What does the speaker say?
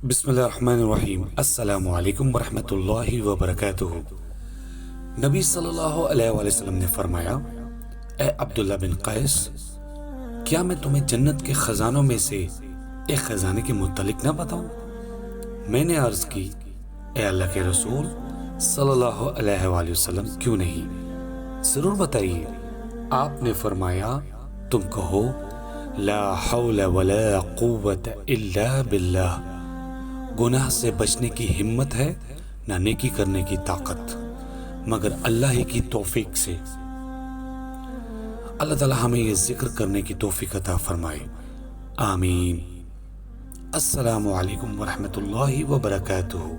बिस्मिल्लाहिर्रहमानिर्रहीम। अस्सलामु अलैकुम वरहमतुल्लाहि वबरकातुहू। नबी सल्लल्लाहु अलैहि वसल्लम ने फरमाया, ए अब्दुल्ला बिन कैस, क्या मैं तुम्हें जन्नत के खजानों में से एक खजाने के मुतल्लिक ना बताऊं? मैंने अर्ज की, ए अल्लाह के रसूल सल्लल्लाहु अलैहि वसल्लम, क्यों नहीं, जरूर बताइए। आपने फरमाया, तुम कहो, ला हौला वला कुव्वत इल्ला बिल्लाह। गुनाह से बचने की हिम्मत है, ना नेकी करने की ताकत, मगर अल्लाह ही की तौफीक से। अल्लाह ताला हमें ये जिक्र करने की तौफीक अता फरमाए, आमीन। अस्सलामु अलैकुम वरहमतुल्लाहि वबरकातुहू।